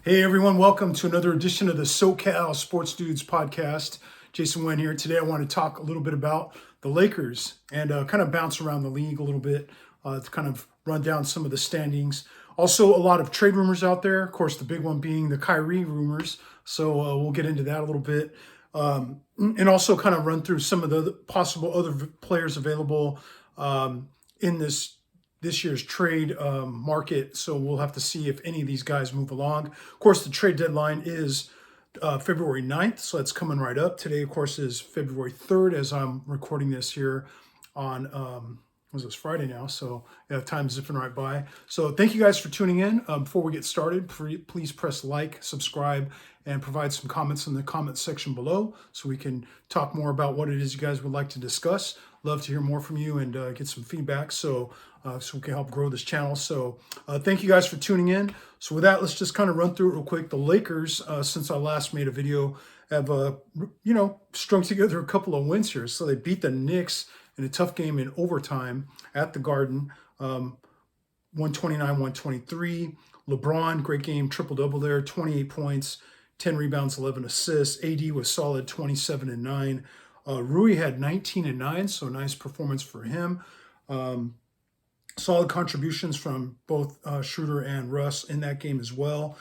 Hey everyone, welcome to another edition of the SoCal Sports Dudes podcast. Jason Wen here. Today I want to talk a little bit about the Lakers and kind of bounce around the league a little bit to kind of run down some of the standings. Also, a lot of trade rumors out there. Of course, the big one being the Kyrie rumors. So we'll get into that a little bit. And also kind of run through some of the possible other players available in this year's trade market. So we'll have to see if any of these guys move along. Of course, the trade deadline is February 9th, so that's coming right up. Today, of course, is February 3rd as I'm recording this here on, was this Friday now? So yeah, time's zipping right by. So thank you guys for tuning in. Before we get started, please press like, subscribe, and provide some comments in the comment section below so we can talk more about what it is you guys would like to discuss. Love to hear more from you and get some feedback so we can help grow this channel. So thank you guys for tuning in. So with that, let's just kind of run through it real quick. The Lakers, since I last made a video, have strung together a couple of wins here. So they beat the Knicks in a tough game in overtime at the Garden, 129-123. LeBron, great game, triple-double there, 28 points, 10 rebounds, 11 assists. AD was solid, 27 and 9. Rui had 19 and 9, so nice performance for him. Solid contributions from both Schroeder and Russ in that game as well.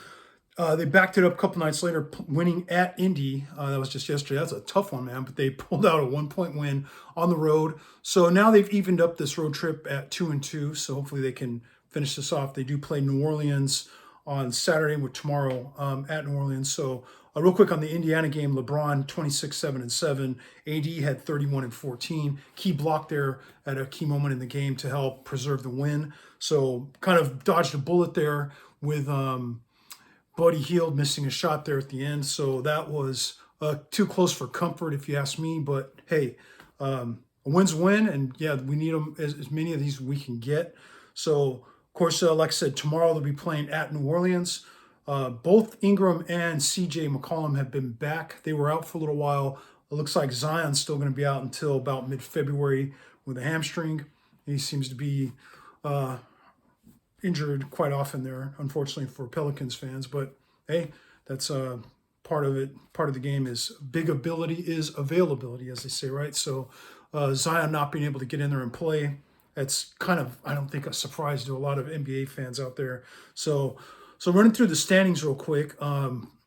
They backed it up a couple nights later, winning at Indy. That was just yesterday. That's a tough one, man. But they pulled out a 1-point win on the road. So now they've evened up this road trip at 2-2. So hopefully they can finish this off. They do play New Orleans on Saturday with tomorrow at New Orleans. So real quick on the Indiana game, LeBron 26-7-7. AD had 31-14. Key block there at a key moment in the game to help preserve the win. So kind of dodged a bullet there with Buddy Hield missing a shot there at the end. So that was too close for comfort, if you ask me. But hey, a win's a win, and yeah, we need them as many of these as we can get. So of course, like I said, tomorrow they'll be playing at New Orleans. Both Ingram and CJ McCollum have been back. They were out for a little while. It looks like Zion's still going to be out until about mid-February with a hamstring. He seems to be injured quite often there, unfortunately for Pelicans fans. But hey, that's part of it. Part of the game is big ability is availability, as they say, right? So Zion not being able to get in there and play, that's kind of, I don't think, a surprise to a lot of NBA fans out there. So running through the standings real quick,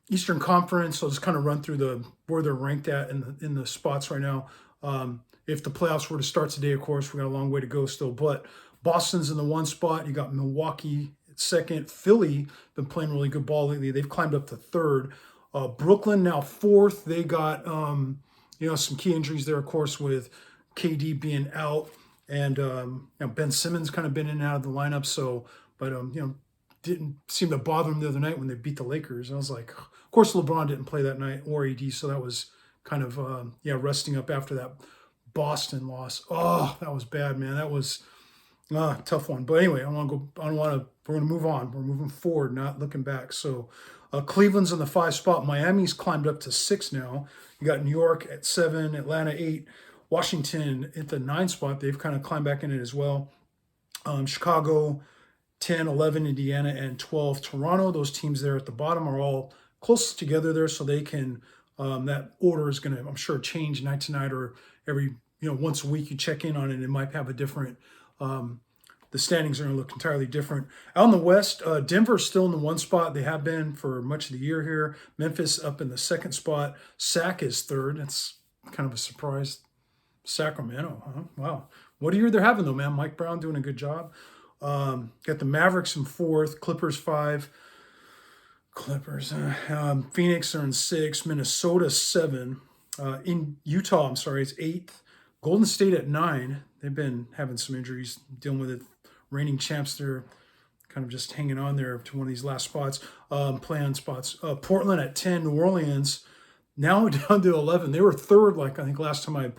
Eastern Conference, I'll just kind of run through where they're ranked at in the spots right now. If the playoffs were to start today, of course, we got a long way to go still, but Boston's in the 1 spot. You got Milwaukee at 2nd. Philly been playing really good ball lately. They've climbed up to 3rd. Brooklyn now 4th. They got some key injuries there, of course, with KD being out and Ben Simmons kind of been in and out of the lineup. So, but didn't seem to bother them the other night when they beat the Lakers. And I was like, of course, LeBron didn't play that night or AD, so that was kind of resting up after that Boston loss. Oh, that was bad, man. That was tough one. But anyway, we're going to move on. We're moving forward, not looking back. So Cleveland's in the 5 spot. Miami's climbed up to 6 now. You got New York at 7, Atlanta 8, Washington at the 9 spot. They've kind of climbed back in it as well. Chicago 10, 11, Indiana, and 12, Toronto. Those teams there at the bottom are all close together there, so they can, that order is going to, I'm sure, change night to night, or every, once a week you check in on it. It might have a different, the standings are going to look entirely different. Out in the West, Denver's still in the 1 spot. They have been for much of the year here. Memphis up in the 2nd spot. Sac is 3rd. That's kind of a surprise. Sacramento, huh? Wow. What a year they're having, though, man. Mike Brown doing a good job. Got the Mavericks in 4th, Clippers 5. Phoenix are in 6, Minnesota 7. In Utah, I'm sorry, it's 8th. Golden State at 9. They've been having some injuries, dealing with it. Reigning champs, they're kind of just hanging on there to one of these last spots, play-in spots. Portland at 10, New Orleans now down to 11. They were 3rd, like I think last time I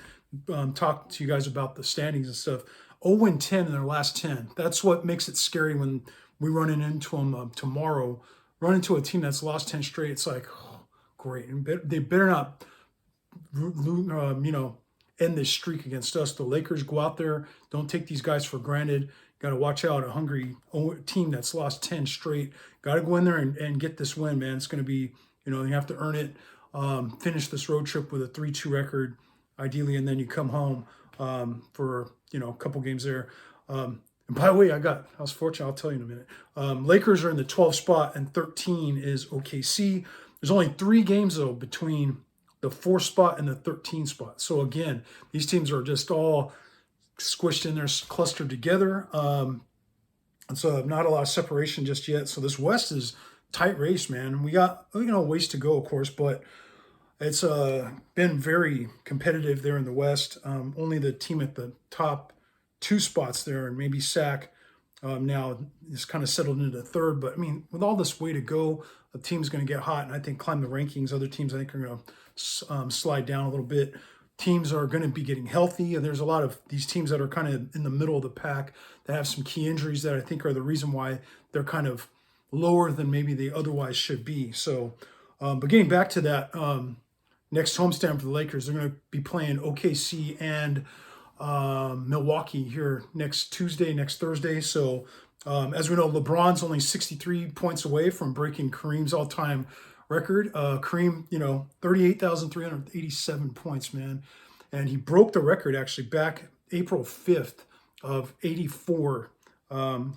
talked to you guys about the standings and stuff. 0-10 in their last 10. That's what makes it scary when we run into them tomorrow. Run into a team that's lost 10 straight. It's like, oh, great. And they better not, end this streak against us. The Lakers, go out there. Don't take these guys for granted. got to watch out. A hungry team that's lost 10 straight. Got to go in there and get this win, man. It's going to be, you have to earn it. Finish this road trip with a 3-2 record, ideally, and then you come home for, a couple games there. And by the way, I was fortunate, I'll tell you in a minute. Lakers are in the 12th spot, and 13 is OKC. There's only 3 games, though, between the 4th spot and the 13th spot. So, again, these teams are just all squished in there, clustered together. And so not a lot of separation just yet. So this West is tight race, man. We got, ways to go, of course, but it's been very competitive there in the West. Only the team at the top 2 spots there, and maybe SAC now is kind of settled into the 3rd. But, I mean, with all this way to go, a team's going to get hot and I think climb the rankings. Other teams, I think, are going to slide down a little bit. Teams are going to be getting healthy, and there's a lot of these teams that are kind of in the middle of the pack that have some key injuries that I think are the reason why they're kind of lower than maybe they otherwise should be. So, but getting back to that, next homestand for the Lakers, they're going to be playing OKC and Milwaukee here next Tuesday, next Thursday. So, as we know, LeBron's only 63 points away from breaking Kareem's all-time record. Kareem, 38,387 points, man. And he broke the record actually back April 5th of 84.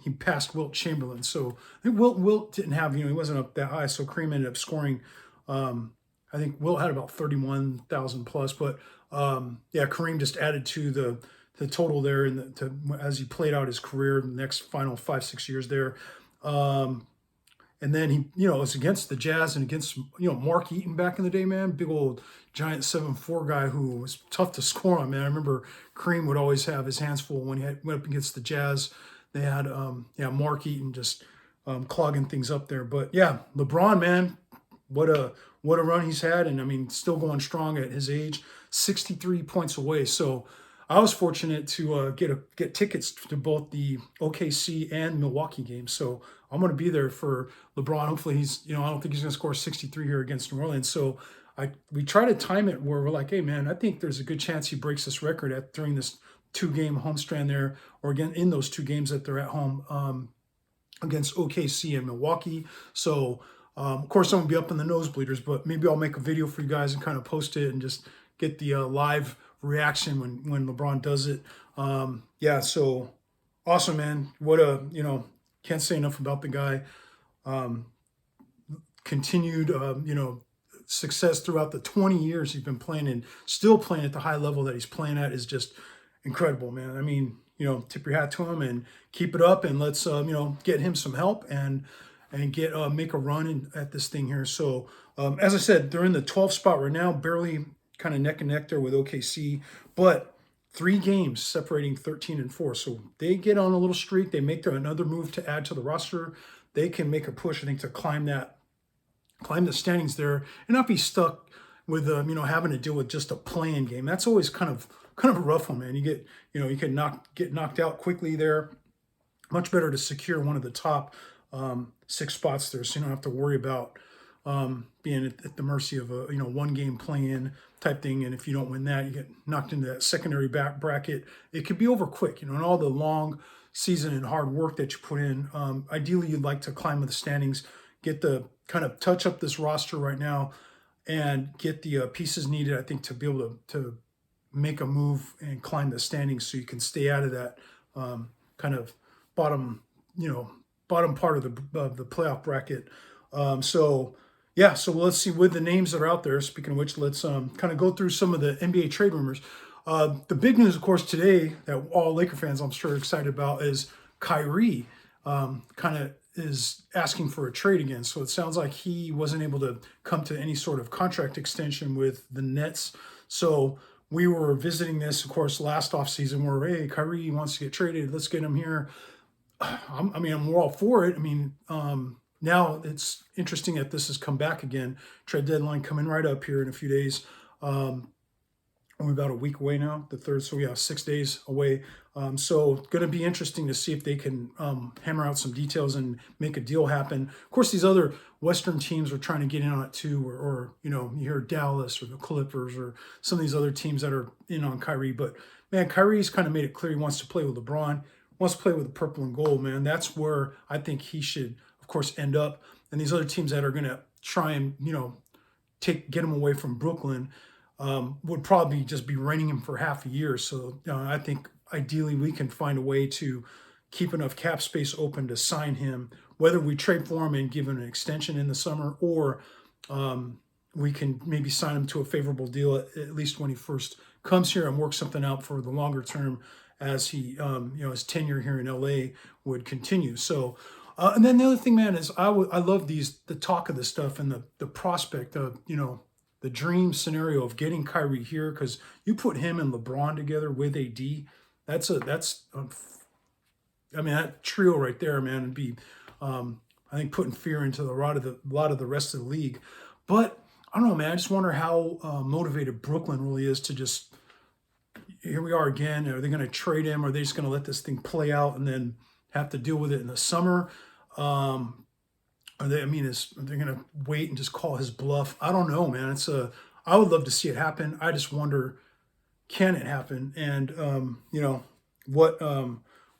He passed Wilt Chamberlain. So I think Wilt didn't have, he wasn't up that high. So Kareem ended up scoring, I think Wilt had about 31,000 plus. But yeah, Kareem just added to the total there as he played out his career in the next final 5-6 years there. And then he, it was against the Jazz and against, Mark Eaton back in the day, man. Big old giant 7'4" guy who was tough to score on, man. I remember Kareem would always have his hands full when he went up against the Jazz. They had, Mark Eaton just clogging things up there. But yeah, LeBron, man, what a run he's had. And I mean, still going strong at his age, 63 points away. So I was fortunate to get tickets to both the OKC and Milwaukee games. So I'm going to be there for LeBron. Hopefully he's, I don't think he's going to score 63 here against New Orleans. So we try to time it where we're like, hey, man, I think there's a good chance he breaks this record during this 2-game homestand there, or again, in those 2 games that they're at home against OKC and Milwaukee. So, of course, I'm going to be up in the nosebleeders, but maybe I'll make a video for you guys and kind of post it and just get the live reaction when LeBron does it. Yeah, so awesome, man. What can't say enough about the guy. Continued, success throughout the 20 years he's been playing, and still playing at the high level that he's playing at is just incredible, man. I mean, tip your hat to him and keep it up, and let's, get him some help and make a run at this thing here. So, as I said, they're in the 12th spot right now, barely kind of neck and neck there with OKC, but 3 games separating 13 and 4. So they get on a little streak. They make another move to add to the roster. They can make a push, I think, to climb the standings there and not be stuck with, having to deal with just a play-in game. That's always kind of a rough one, man. You can get knocked out quickly there. Much better to secure one of the top 6 spots there, so you don't have to worry about being at the mercy of a 1-game play-in type thing. And if you don't win that, you get knocked into that secondary bracket. It could be over quick, and all the long season and hard work that you put in. Ideally, you'd like to climb with the standings, get the kind of touch up this roster right now, and get the pieces needed, I think, to be able to make a move and climb the standings, so you can stay out of that kind of bottom part of the playoff bracket. So let's see with the names that are out there. Speaking of which, let's kind of go through some of the NBA trade rumors. The big news, of course, today that all Laker fans, I'm sure, are excited about is Kyrie kind of is asking for a trade again. So it sounds like he wasn't able to come to any sort of contract extension with the Nets. So we were visiting this, of course, last offseason where, hey, Kyrie wants to get traded. Let's get him here. We're all for it. Now it's interesting that this has come back again. Trade deadline coming right up here in a few days. We're about a week away now, the 3rd. So yeah, 6 days away. So going to be interesting to see if they can hammer out some details and make a deal happen. Of course, these other Western teams are trying to get in on it too, or you hear Dallas or the Clippers or some of these other teams that are in on Kyrie. But man, Kyrie's kind of made it clear he wants to play with LeBron. wants to play with the purple and gold, man. That's where I think he should, of course, end up. And these other teams that are going to try and, get him away from Brooklyn would probably just be renting him for half a year. So I think ideally we can find a way to keep enough cap space open to sign him, whether we trade for him and give him an extension in the summer, or we can maybe sign him to a favorable deal at least when he first comes here and work something out for the longer term as he, his tenure here in LA would continue. So, and then the other thing, man, is I love the talk of this stuff and the prospect of, the dream scenario of getting Kyrie here, because you put him and LeBron together with AD, I mean, that trio right there, man, would be, I think, putting fear into a lot of the rest of the league. But I don't know, man. I just wonder how motivated Brooklyn really is to just, here we are again. Are they going to trade him? Or are they just going to let this thing play out and then have to deal with it in the summer? Are they going to wait and just call his bluff? I don't know, man. I would love to see it happen. I just wonder, can it happen? And what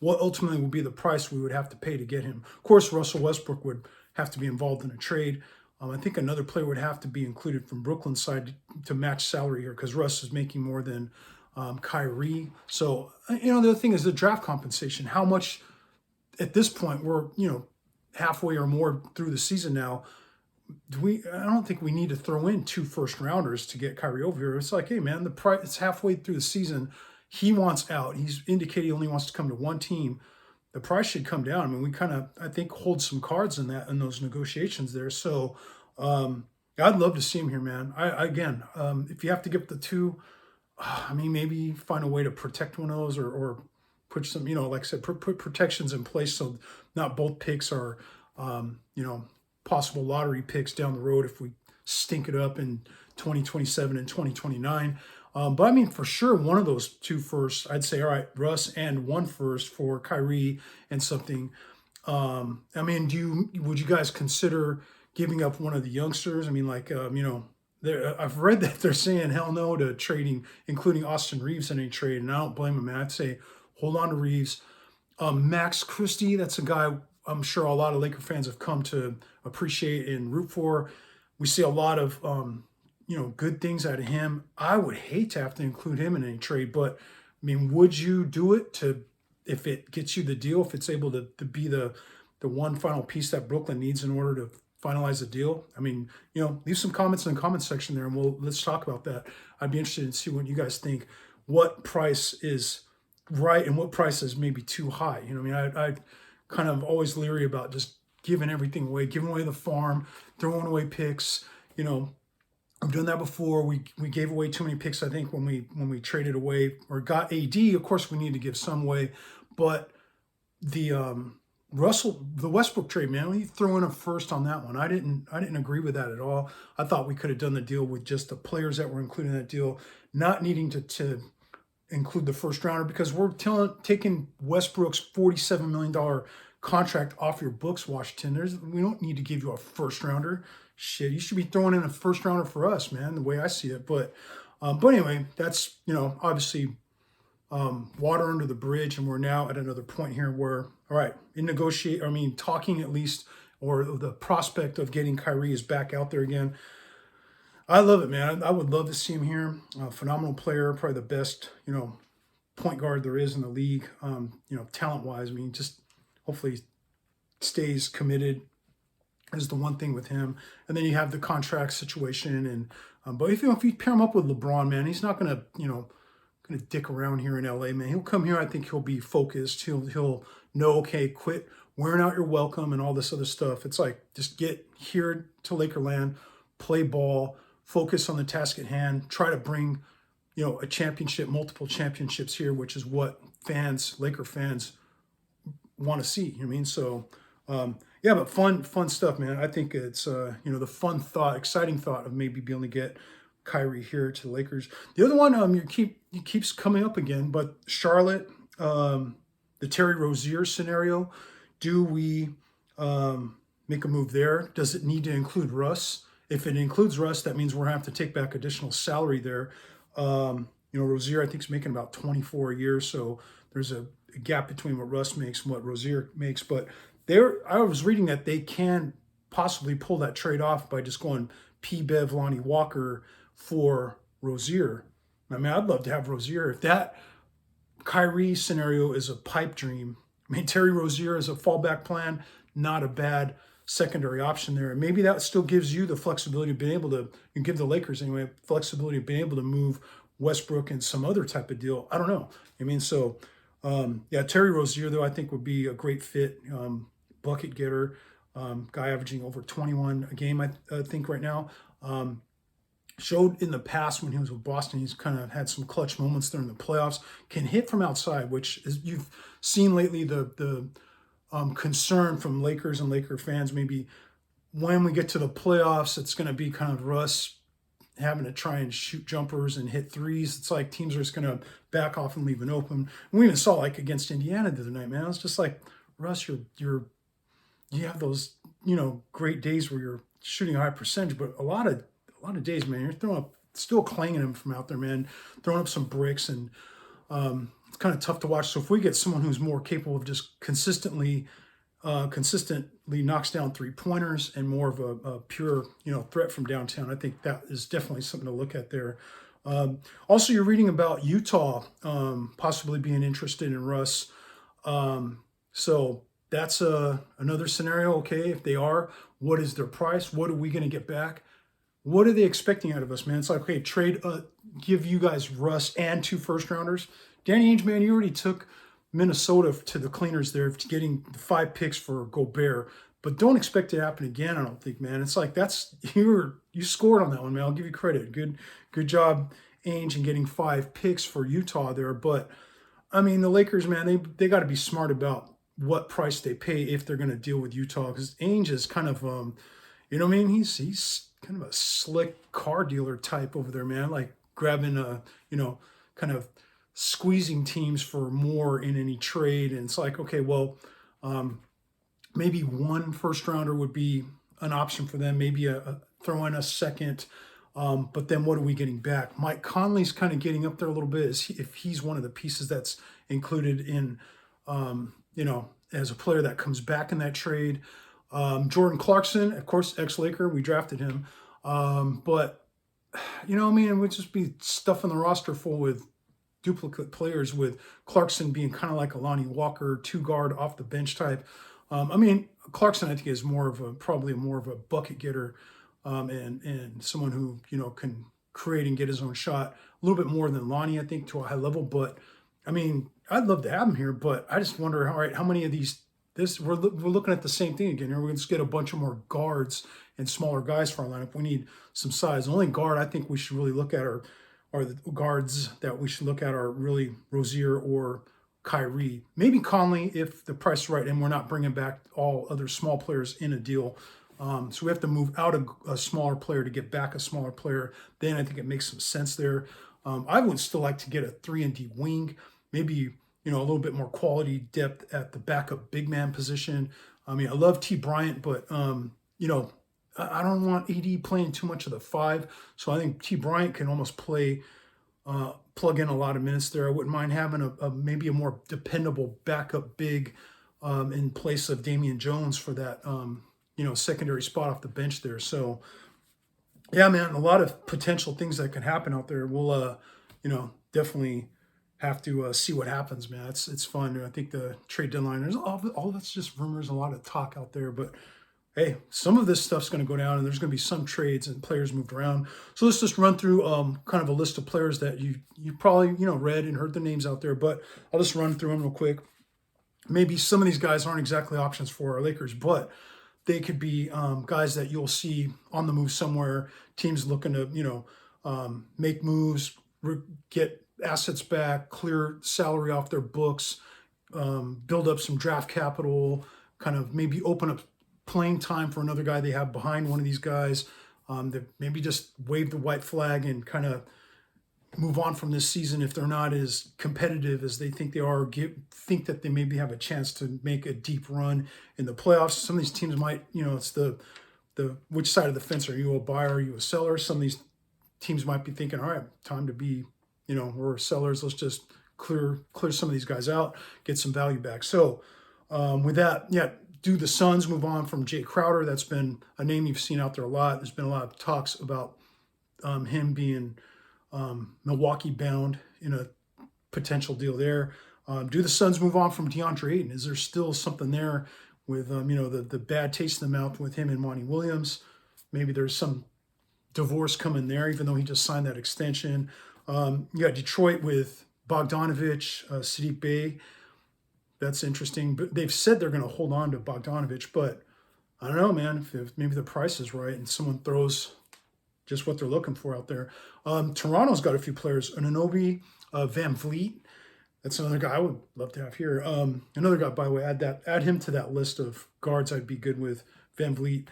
ultimately will be the price we would have to pay to get him. Of course, Russell Westbrook would have to be involved in a trade. I think another player would have to be included from Brooklyn's side to match salary here, because Russ is making more than Kyrie. So, the other thing is the draft compensation. How much at this point, we're, halfway or more through the season now, I don't think we need to throw in 2 first rounders to get Kyrie over here. It's like, hey man, the price, it's halfway through the season. He wants out. He's indicated he only wants to come to one team. The price should come down. I mean, we kind of, I think, hold some cards in those negotiations there. So I'd love to see him here, man. If you have to give the 2, maybe find a way to protect one of those, or put some, like I said, put protections in place so not both picks are, possible lottery picks down the road if we stink it up in 2027 and 2029. But for sure, one of those 2 firsts, I'd say, all right, Russ, and 1 first for Kyrie and something. Would you guys consider giving up one of the youngsters? I've read that they're saying hell no to trading, including Austin Reeves in a trade, and I don't blame them, man. I'd say hold on to Reeves. Max Christie, that's a guy I'm sure a lot of Laker fans have come to appreciate and root for. We see a lot of good things out of him. I would hate to have to include him in any trade, but would you do it if it gets you the deal, if it's able to be the one final piece that Brooklyn needs in order to finalize the deal? Leave some comments in the comments section there, and let's talk about that. I'd be interested to see what you guys think. What price is right and what price is maybe too high? I kind of always leery about just giving everything away, giving away the farm, throwing away picks. I've done that before. We gave away too many picks, I think, when we traded away or got AD. Of course, we need to give some away, but the Westbrook trade, man, we threw in a first on that one. I didn't agree with that at all. I thought we could have done the deal with just the players that were included in that deal, not needing to include the first rounder, because we're taking Westbrook's $47 million contract off your books, Washington. We don't need to give you a first rounder. Shit, you should be throwing in a first rounder for us, man, the way I see it. But anyway, that's, obviously water under the bridge, and we're now at another point here where, all right, talking at least, or the prospect of getting Kyrie is back out there again. I love it, man. I would love to see him here. Phenomenal player, probably the best, point guard there is in the league, talent-wise. Just hopefully stays committed is the one thing with him. And then you have the contract situation. And but if you pair him up with LeBron, man, he's not gonna dick around here in LA, man. He'll come here. I think he'll be focused. He'll know, okay, quit wearing out your welcome and all this other stuff. It's like, just get here to Lakerland, play ball, focus on the task at hand, try to bring, a championship, multiple championships here, which is what Laker fans want to see. So, but fun stuff, man. I think it's, the exciting thought of maybe being able to get Kyrie here to the Lakers. The other one, keeps coming up again, but Charlotte, the Terry Rozier scenario. Do we make a move there? Does it need to include Russ? If it includes Russ, that means we're going to have to take back additional salary there. Rozier, I think, is making about 24 a year, so there's a gap between what Russ makes and what Rozier makes. But I was reading that they can possibly pull that trade off by just going P. Bev, Lonnie Walker for Rozier. I mean, I'd love to have Rozier. If that Kyrie scenario is a pipe dream, I mean, Terry Rozier is a fallback plan, not a bad secondary option there. And maybe that still gives you the flexibility of being able to, you give the Lakers anyway, flexibility of being able to move Westbrook and some other type of deal. I don't know. I mean, so yeah, Terry Rozier, though, I think would be a great fit. Bucket getter, guy averaging over 21 a game, I think, right now. Showed in the past when he was with Boston, he's kind of had some clutch moments during the playoffs. Can hit from outside, which is, you've seen lately the concern from Lakers and Laker fans. Maybe when we get to the playoffs, it's going to be kind of Russ having to try and shoot jumpers and hit threes. It's like teams are just going to back off and leave it open. And we even saw like against Indiana the other night, man. It's just like, Russ, you have those, great days where you're shooting a high percentage, but a lot of days, man, you're still clanging them from out there, man, throwing up some bricks, and it's kind of tough to watch. So if we get someone who's more capable of just consistently knocks down 3-pointers and more of a pure, threat from downtown, I think that is definitely something to look at there. Also, you're reading about Utah possibly being interested in Russ. So that's another scenario. Okay, if they are, what is their price? What are we going to get back? What are they expecting out of us, man? It's like, okay, give you guys Russ and 2 first-rounders. Danny Ainge, man, you already took Minnesota to the cleaners there, getting 5 picks for Gobert. But don't expect it to happen again, I don't think, man. It's like, you scored on that one, man. I'll give you credit. Good job, Ainge, in getting 5 picks for Utah there. But, I mean, the Lakers, man, they got to be smart about what price they pay if they're going to deal with Utah. Because Ainge is kind of, you know what I mean? He's kind of a slick car dealer type over there, man. Like grabbing kind of squeezing teams for more in any trade. And it's like, okay, well, maybe 1 first-rounder would be an option for them. Maybe throw in a second. But then what are we getting back? Mike Conley's kind of getting up there a little bit if he's one of the pieces that's included in, as a player that comes back in that trade. Jordan Clarkson, of course, ex-Laker, we drafted him. But, it would just be stuffing the roster full with duplicate players, with Clarkson being kind of like a Lonnie Walker, 2-guard off the bench type. Clarkson, I think, is probably more of a bucket getter, and someone who, can create and get his own shot a little bit more than Lonnie, I think, to a high level. But, I'd love to have him here, but I just wonder, all right, how many of these, we're looking at the same thing again here. We're going to get a bunch of more guards and smaller guys for our lineup. We need some size. The only guard I think we should really look at are the guards that we should look at are really Rozier or Kyrie. Maybe Conley if the price is right and we're not bringing back all other small players in a deal. So we have to move out a smaller player to get back a smaller player. Then I think it makes some sense there. I would still like to get a 3-and-D wing. Maybe, a little bit more quality depth at the backup big man position. I love T. Bryant, but, I don't want AD playing too much of the 5. So I think T. Bryant can almost plug in a lot of minutes there. I wouldn't mind having maybe a more dependable backup big in place of Damian Jones for that, secondary spot off the bench there. So, yeah, man, a lot of potential things that can happen out there. We'll, definitely have to see what happens, man. It's fun. I think the trade deadline, there's all that's just rumors, a lot of talk out there, but hey, some of this stuff's going to go down, and there's going to be some trades and players moved around. So let's just run through kind of a list of players that you probably read and heard the names out there, but I'll just run through them real quick. Maybe some of these guys aren't exactly options for our Lakers, but they could be guys that you'll see on the move somewhere. Teams looking to make moves, get assets back, clear salary off their books, build up some draft capital, kind of maybe open up playing time for another guy they have behind one of these guys, that maybe just wave the white flag and kind of move on from this season if they're not as competitive as they think they are, think that they maybe have a chance to make a deep run in the playoffs. Some of these teams might, it's the which side of the fence are you, a buyer, are you a seller? Some of these teams might be thinking, all right, time to be, we're sellers, let's just clear some of these guys out, get some value back. So with that, yeah, do the Suns move on from Jay Crowder? That's been a name you've seen out there a lot. There's been a lot of talks about him being Milwaukee bound in a potential deal there. Do the Suns move on from DeAndre Ayton? Is there still something there with the bad taste in the mouth with him and Monty Williams? Maybe there's some divorce coming there, even though he just signed that extension. You got Detroit with Bogdanovich, Sadiq Bey. That's interesting. But they've said they're going to hold on to Bogdanovich, but I don't know, man. If maybe the price is right and someone throws just what they're looking for out there. Toronto's got a few players. Anunoby, Van Vliet. That's another guy I would love to have here. Another guy, by the way, add him to that list of guards I'd be good with. Van Vliet.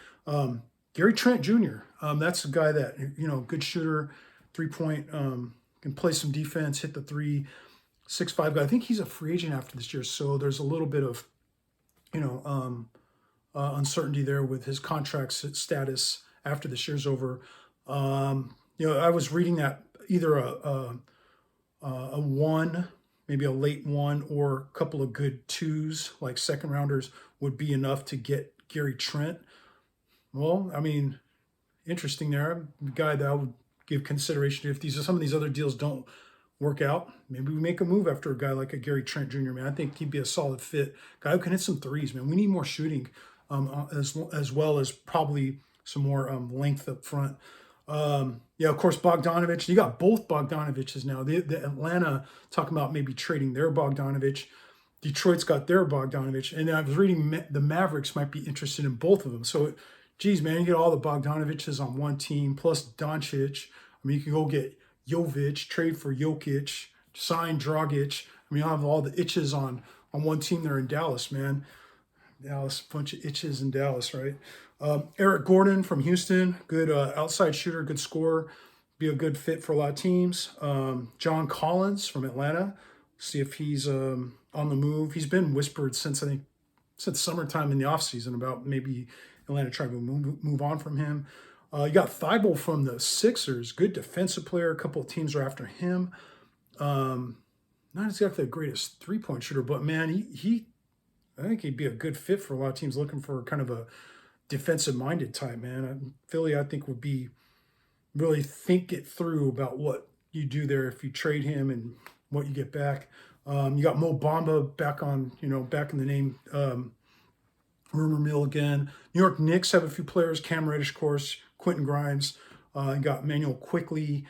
Gary Trent Jr. That's a guy that, good shooter, 3-point, can play some defense, hit the 3, 6'5" guy. I think he's a free agent after this year, so there's a little bit of, uncertainty there with his contract status after this year's over. I was reading that either a 1, maybe a late 1, or a couple of good 2s, like second rounders, would be enough to get Gary Trent. Well, I mean, interesting there. A guy that I would give consideration to if some of these other deals don't work out. Maybe we make a move after a guy like a Gary Trent Jr., man. I think he'd be a solid fit. Guy who can hit some threes, man. We need more shooting, as well as probably some more length up front. Of course, Bogdanovich. You got both Bogdanoviches now. The Atlanta talking about maybe trading their Bogdanovich. Detroit's got their Bogdanovich. And I was reading the Mavericks might be interested in both of them. So, geez, man, you get all the Bogdanoviches on one team, plus Doncic. I mean, you can go get Jovic, trade for Jokic, sign Dragic. I mean, I have all the itches on one team there in Dallas, man. Dallas, bunch of itches in Dallas, right? Eric Gordon from Houston, good outside shooter, good scorer, be a good fit for a lot of teams. John Collins from Atlanta, see if he's on the move. He's been whispered since summertime in the offseason about maybe Atlanta trying to move on from him. You got Thibault from the Sixers, good defensive player. A couple of teams are after him. Not exactly the greatest 3-point shooter, but man, I think he'd be a good fit for a lot of teams looking for kind of a defensive-minded type, man. Philly, I think, would be really think it through about what you do there if you trade him and what you get back. You got Mo Bamba back in the name rumor mill again. New York Knicks have a few players. Cam Reddish, of course, Quentin Grimes. You got Manuel Quickley,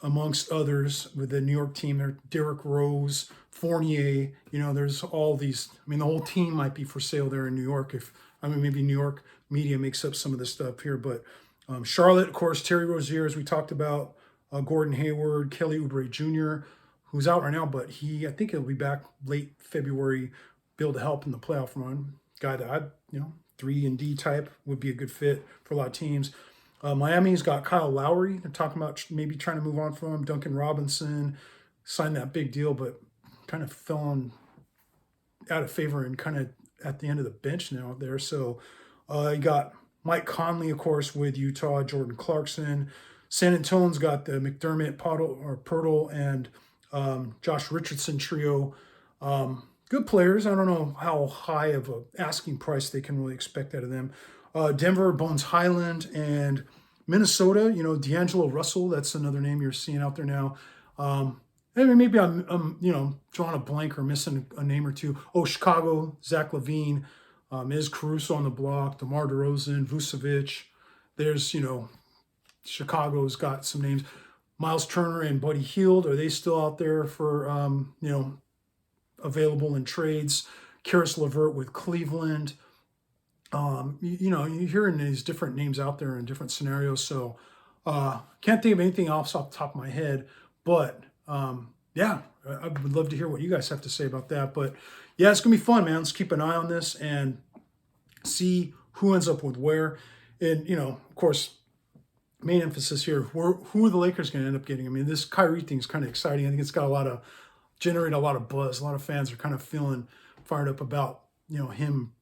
amongst others, with the New York team there. Derrick Rose, Fournier. There's all these. I mean, the whole team might be for sale there in New York. Maybe New York media makes up some of this stuff here. But Charlotte, of course, Terry Rozier, as we talked about. Gordon Hayward, Kelly Oubre Jr., who's out right now, but I think he'll be back late February, be able to help in the playoff run. Guy that 3-and-D type would be a good fit for a lot of teams. Miami's got Kyle Lowry. They're talking about maybe trying to move on from him. Duncan Robinson signed that big deal, but kind of fell out of favor and kind of at the end of the bench now there. So you got Mike Conley, of course, with Utah, Jordan Clarkson. San Antonio's got the McDermott, Pirtle, and Josh Richardson trio. Good players. I don't know how high of a asking price they can really expect out of them. Denver, Bones Highland, and Minnesota, D'Angelo Russell. That's another name you're seeing out there now. Maybe I'm drawing a blank or missing a name or two. Oh, Chicago, Zach LaVine, Iz Caruso on the block, DeMar DeRozan, Vucevic. There's, Chicago's got some names. Miles Turner and Buddy Hield, are they still out there for, available in trades? Karis LeVert with Cleveland. You're hearing these different names out there in different scenarios. So can't think of anything else off the top of my head. But I would love to hear what you guys have to say about that. But yeah, it's going to be fun, man. Let's keep an eye on this and see who ends up with where. And, of course, main emphasis here, who are the Lakers going to end up getting? I mean, this Kyrie thing is kind of exciting. I think it's got generated a lot of buzz. A lot of fans are kind of feeling fired up about, him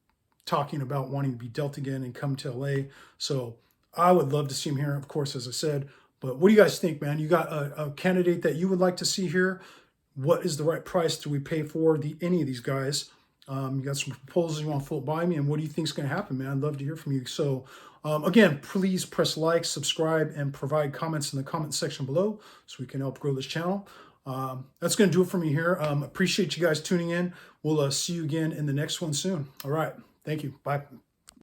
talking about wanting to be dealt again and come to LA. So I would love to see him here, of course, as I said. But what do you guys think, man? You got a candidate that you would like to see here? what is the right price do we pay for any of these guys? You got some proposals you want to float by me, and what do you think is going to happen, man? I'd love to hear from you. So again, please press like, subscribe, and provide comments in the comment section below so we can help grow this channel. That's going to do it for me here. Appreciate you guys tuning in. We'll see you again in the next one soon. All right. Thank you. Bye.